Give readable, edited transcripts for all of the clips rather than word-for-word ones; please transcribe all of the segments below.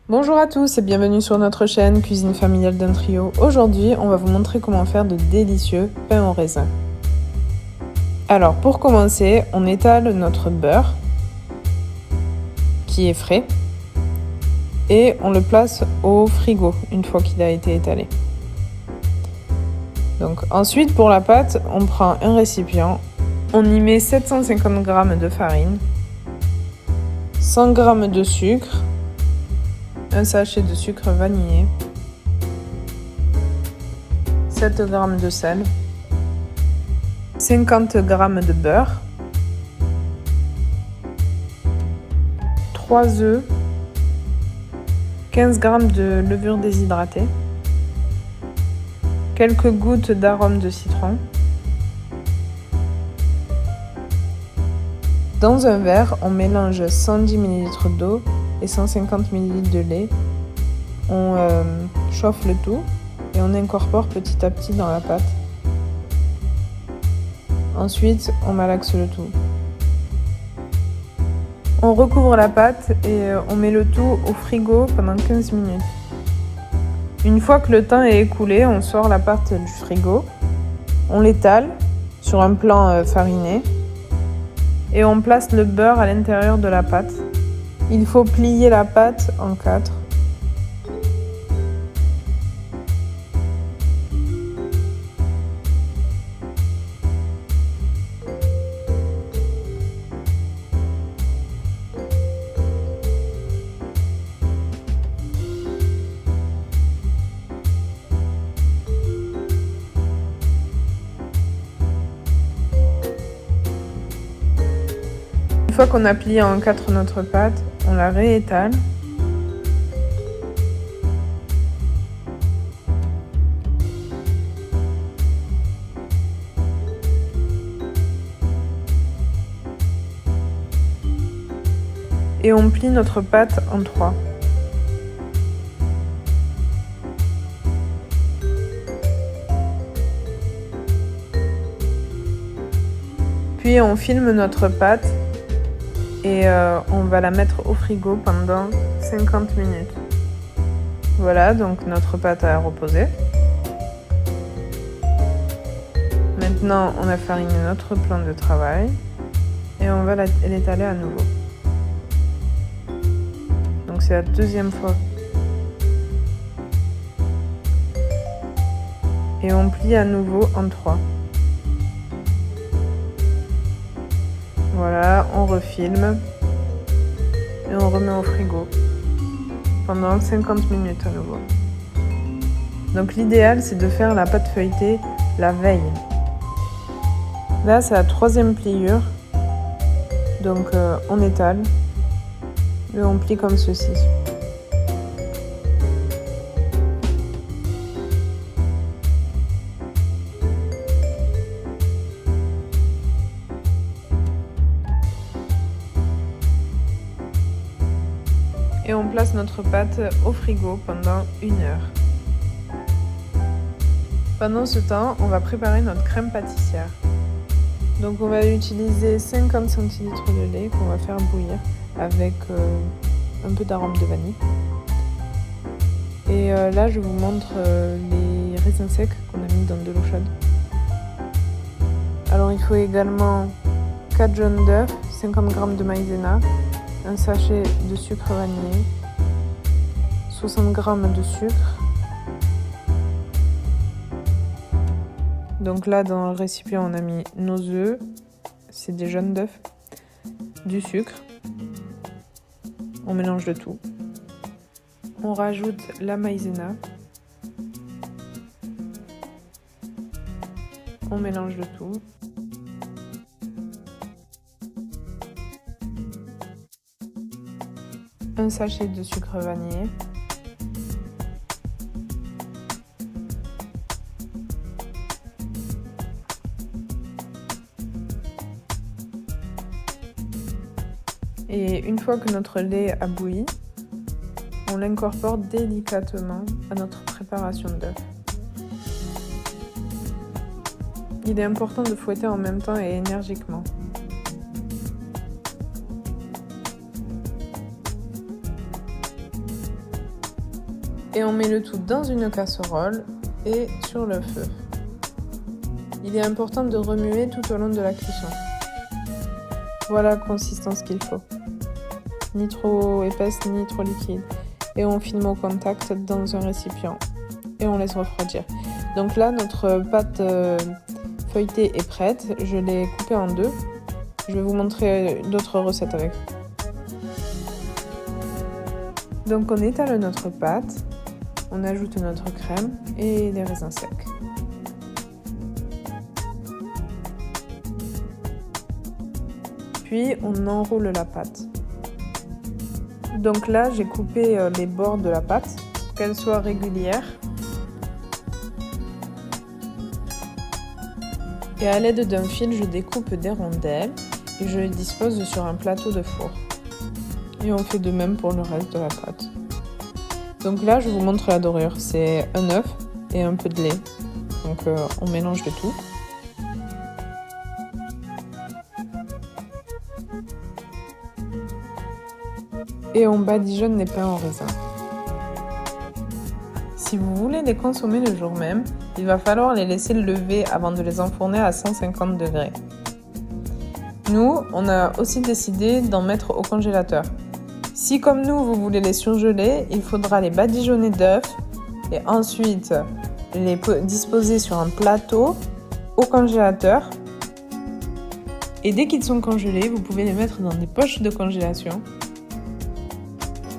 Bonjour à tous et bienvenue sur notre chaîne Cuisine familiale d'un trio. Aujourd'hui, on va vous montrer comment faire de délicieux pains au raisin. Alors pour commencer, on étale notre beurre qui est frais et on le place au frigo une fois qu'il a été étalé. Donc ensuite pour la pâte, on prend un récipient, on y met 750 g de farine, 100 g de sucre, un sachet de sucre vanillé, 7 g de sel, 50 g de beurre, 3 œufs, 15 g de levure déshydratée, quelques gouttes d'arôme de citron. Dans un verre, on mélange 110 ml d'eau et 150 ml de lait. On chauffe le tout et on incorpore petit à petit dans la pâte. Ensuite, on malaxe le tout. On recouvre la pâte et on met le tout au frigo pendant 15 minutes. Une fois que le temps est écoulé, on sort la pâte du frigo, on l'étale sur un plan fariné et on place le beurre à l'intérieur de la pâte. Il faut plier la pâte en 4. Une fois qu'on a plié en 4 notre pâte, on la réétale. Et on plie notre pâte en 3. Puis on filme notre pâte et on va la mettre au frigo pendant 50 minutes. Voilà, donc notre pâte a reposé. Maintenant, on a fariné notre plan de travail et on va l'étaler à nouveau. Donc c'est la deuxième fois. Et on plie à nouveau en 3. Voilà, on refilme et on remet au frigo pendant 50 minutes à nouveau. Donc l'idéal, c'est de faire la pâte feuilletée la veille. Là, c'est la 3e pliure. Donc on étale et on plie comme ceci. Et on place notre pâte au frigo pendant 1 heure. Pendant ce temps, on va préparer notre crème pâtissière. Donc on va utiliser 50 cl de lait qu'on va faire bouillir avec un peu d'arôme de vanille. Et là, je vous montre les raisins secs qu'on a mis dans de l'eau chaude. Alors il faut également 4 jaunes d'œufs, 50 g de maïzena, un sachet de sucre vanillé, 60 g de sucre. Donc là, dans le récipient, on a mis nos œufs, c'est des jaunes d'œufs, du sucre. On mélange le tout. On rajoute la maïzena. On mélange le tout. Un sachet de sucre vanillé. Et une fois que notre lait a bouilli, on l'incorpore délicatement à notre préparation d'œufs. Il est important de fouetter en même temps et énergiquement. Et on met le tout dans une casserole et sur le feu. Il est important de remuer tout au long de la cuisson. Voilà la consistance qu'il faut. Ni trop épaisse, ni trop liquide. Et on filme au contact dans un récipient. Et on laisse refroidir. Donc là, notre pâte feuilletée est prête. Je l'ai coupée en deux. Je vais vous montrer d'autres recettes avec. Donc on étale notre pâte. On ajoute notre crème et les raisins secs. Puis on enroule la pâte. Donc là, j'ai coupé les bords de la pâte pour qu'elle soit régulière. Et à l'aide d'un fil, je découpe des rondelles et je les dispose sur un plateau de four. Et on fait de même pour le reste de la pâte. Donc là, je vous montre la dorure. C'est un œuf et un peu de lait. Donc on mélange le tout. Et on badigeonne les pains au raisin. Si vous voulez les consommer le jour même, il va falloir les laisser lever avant de les enfourner à 150 degrés. Nous, on a aussi décidé d'en mettre au congélateur. Si comme nous, vous voulez les surgeler, il faudra les badigeonner d'œufs et ensuite les disposer sur un plateau au congélateur. Et dès qu'ils sont congelés, vous pouvez les mettre dans des poches de congélation.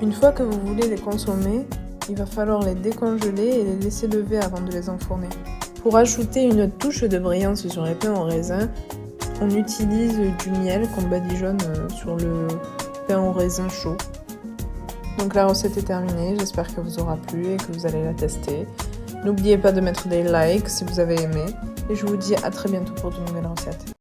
Une fois que vous voulez les consommer, il va falloir les décongeler et les laisser lever avant de les enfourner. Pour ajouter une touche de brillance sur les pains au raisin, on utilise du miel qu'on badigeonne sur le pain au raisin chaud. Donc la recette est terminée, j'espère qu'elle vous aura plu et que vous allez la tester. N'oubliez pas de mettre des likes si vous avez aimé et je vous dis à très bientôt pour de nouvelles recettes.